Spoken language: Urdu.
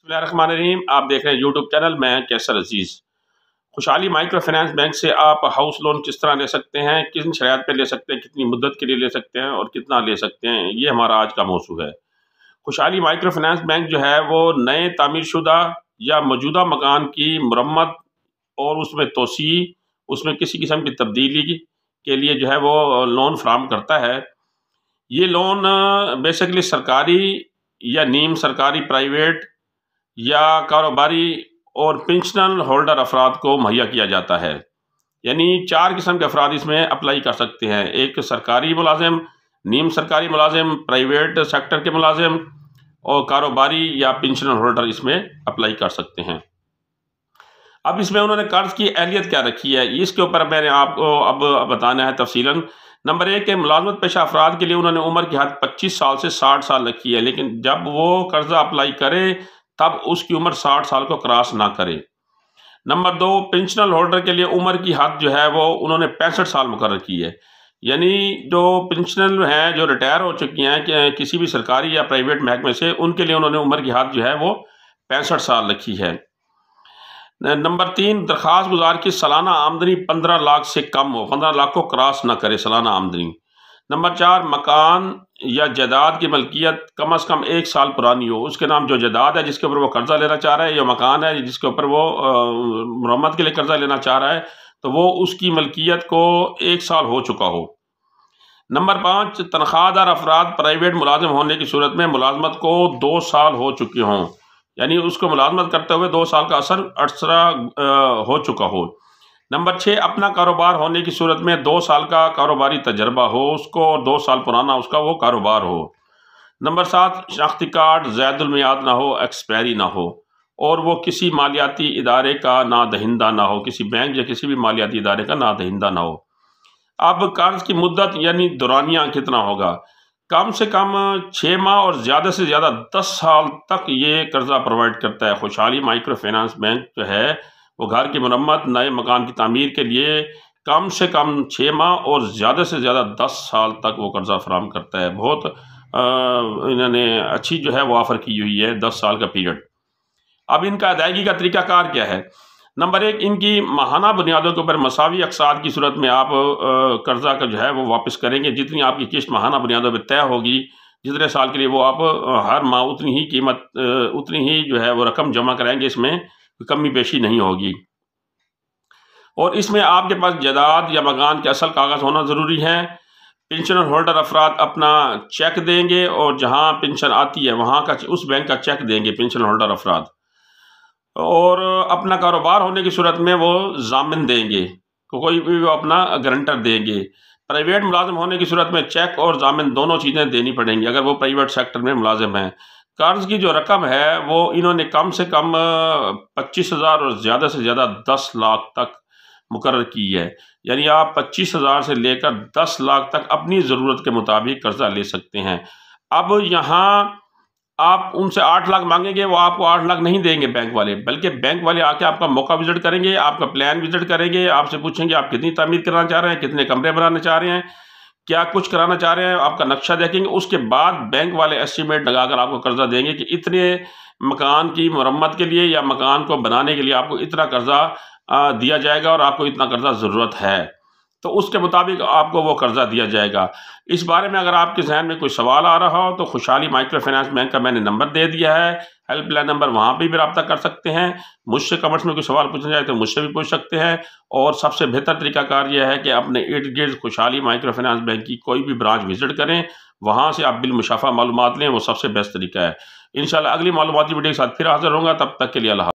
بسم اللہ الرحمن الرحیم، آپ دیکھ رہے ہیں یوٹیوب چینل میں کیسر عزیز۔ خوشحالی مائکرو فائنانس بینک سے آپ ہاؤس لون کس طرح لے سکتے ہیں، کن شرائط پہ لے سکتے ہیں، کتنی مدت کے لیے لے سکتے ہیں اور کتنا لے سکتے ہیں، یہ ہمارا آج کا موضوع ہے۔ خوشحالی مائکرو فائنانس بینک جو ہے وہ نئے تعمیر شدہ یا موجودہ مکان کی مرمت اور اس میں توسیع، اس میں کسی قسم کی تبدیلی کے لیے جو ہے وہ لون فراہم کرتا ہے۔ یہ لون بیسیکلی سرکاری یا نیم سرکاری پرائیویٹ یا کاروباری اور پنشنل ہولڈر افراد کو مہیا کیا جاتا ہے۔ یعنی 4 قسم کے افراد اس میں اپلائی کر سکتے ہیں۔ ایک سرکاری ملازم، نیم سرکاری ملازم، پرائیویٹ سیکٹر کے ملازم اور کاروباری یا پنشنل ہولڈر اس میں اپلائی کر سکتے ہیں۔ اب اس میں انہوں نے قرض کی اہلیت کیا رکھی ہے، اس کے اوپر میں نے آپ کو اب بتانا ہے تفصیلاً۔ نمبر 1 کہ ملازمت پیشہ افراد کے لیے انہوں نے عمر کی حد 25 سال سے 60 سال رکھی ہے، لیکن جب وہ قرضہ اپلائی کرے تب اس کی عمر 60 سال کو کراس نہ کرے۔ نمبر 2 پنشنل ہولڈر کے لیے عمر کی حد جو ہے وہ انہوں نے 65 سال مقرر کی ہے۔ یعنی جو پنشنل ہیں جو ریٹائر ہو چکی ہیں کہ کسی بھی سرکاری یا پرائیویٹ محکمے سے، ان کے لیے انہوں نے عمر کی حد جو ہے وہ 65 سال رکھی ہے۔ نمبر 3 درخواست گزار کی سالانہ آمدنی 15 لاکھ سے کم ہو، 15 لاکھ کو کراس نہ کرے سالانہ آمدنی۔ نمبر 4 مکان یا جائیداد کی ملکیت کم از کم 1 سال پرانی ہو، اس کے نام جو جائیداد ہے جس کے اوپر وہ قرضہ لینا چاہ رہا ہے، یا مکان ہے جس کے اوپر وہ مرمت کے لیے قرضہ لینا چاہ رہا ہے، تو وہ اس کی ملکیت کو 1 سال ہو چکا ہو۔ نمبر 5 تنخواہ دار افراد پرائیویٹ ملازم ہونے کی صورت میں ملازمت کو 2 سال ہو چکے ہوں، یعنی اس کو ملازمت کرتے ہوئے 2 سال کا عرصہ ہو چکا ہو۔ نمبر 6 اپنا کاروبار ہونے کی صورت میں 2 سال کا کاروباری تجربہ ہو اس کو، اور 2 سال پرانا اس کا وہ کاروبار ہو۔ نمبر 7 شناختی کارڈ زائد المیعاد نہ ہو، ایکسپائری نہ ہو، اور وہ کسی مالیاتی ادارے کا نادہندہ نہ ہو، کسی بینک یا کسی بھی مالیاتی ادارے کا نادہندہ نہ ہو۔ اب قرض کی مدت یعنی دورانیہ کتنا ہوگا؟ کم سے کم 6 ماہ اور زیادہ سے زیادہ 10 سال تک یہ قرضہ پرووائڈ کرتا ہے۔ خوشحالی مائکرو فائنانس بینک جو ہے وہ گھر کی مرمت، نئے مکان کی تعمیر کے لیے کم سے کم 6 ماہ اور زیادہ سے زیادہ 10 سال تک وہ قرضہ فراہم کرتا ہے۔ بہت انہوں نے اچھی جو ہے وہ آفر کی ہوئی ہے 10 سال کا پیریڈ۔ اب ان کا ادائیگی کا طریقہ کار کیا ہے؟ نمبر 1 ان کی ماہانہ بنیادوں کے اوپر مساوی اقساط کی صورت میں آپ قرضہ کا جو ہے وہ واپس کریں گے۔ جتنی آپ کی قسط ماہانہ بنیادوں پہ طے ہوگی، جتنے سال کے لیے وہ آپ ہر ماہ اتنی ہی قیمت، اتنی ہی جو ہے وہ رقم جمع کرائیں گے، اس میں کمی بیشی نہیں ہوگی۔ اور اس میں آپ کے پاس جائیداد یا مکان کے اصل کاغذ ہونا ضروری ہے۔ پنشنل ہولڈر افراد اپنا چیک دیں گے، اور جہاں پنشن آتی ہے وہاں کا اس بینک کا چیک دیں گے پنشنل ہولڈر افراد، اور اپنا کاروبار ہونے کی صورت میں وہ ضامن دیں گے، کوئی بھی وہ اپنا گارنٹر دیں گے۔ پرائیویٹ ملازم ہونے کی صورت میں چیک اور ضامن دونوں چیزیں دینی پڑیں گی اگر وہ پرائیویٹ سیکٹر میں ملازم ہیں۔ قرض کی جو رقم ہے وہ انہوں نے کم سے کم 25,000 اور زیادہ سے زیادہ 10 لاکھ تک مقرر کی ہے۔ یعنی آپ 25,000 سے لے کر 10 لاکھ تک اپنی ضرورت کے مطابق قرضہ لے سکتے ہیں۔ اب یہاں آپ ان سے 8 لاکھ مانگیں گے، وہ آپ کو 8 لاکھ نہیں دیں گے بینک والے، بلکہ بینک والے آ کے آپ کا موقع وزٹ کریں گے، آپ کا پلان وزٹ کریں گے، آپ سے پوچھیں گے آپ کتنی تعمیر کرانا چاہ رہے ہیں، کتنے کمرے بنانا چاہ رہے ہیں، کیا کچھ کرانا چاہ رہے ہیں، آپ کا نقشہ دیکھیں گے۔ اس کے بعد بینک والے ایسٹیمیٹ لگا کر آپ کو قرضہ دیں گے کہ اتنے مکان کی مرمت کے لیے یا مکان کو بنانے کے لیے آپ کو اتنا قرضہ دیا جائے گا، اور آپ کو اتنا قرضہ ضرورت ہے، تو اس کے مطابق آپ کو وہ قرضہ دیا جائے گا۔ اس بارے میں اگر آپ کے ذہن میں کوئی سوال آ رہا ہو تو خوشحالی مائکرو فائنانس بینک کا میں نے نمبر دے دیا ہے، ہیلپ لائن نمبر، وہاں پہ بھی رابطہ کر سکتے ہیں۔ مجھ سے کمنٹس میں کوئی سوال پوچھنا چاہے تو مجھ سے بھی پوچھ سکتے ہیں، اور سب سے بہتر طریقہ کار یہ ہے کہ اپنے ارد گرد خوشحالی مائکرو فائنانس بینک کی کوئی بھی برانچ وزٹ کریں، وہاں سے آپ بالمشافہ معلومات لیں، وہ سب سے بیسٹ طریقہ ہے۔ انشاءاللہ اگلی معلوماتی ویڈیو کے ساتھ پھر حاضر ہوں گا، تب تک کے لیے اللہ حافظ۔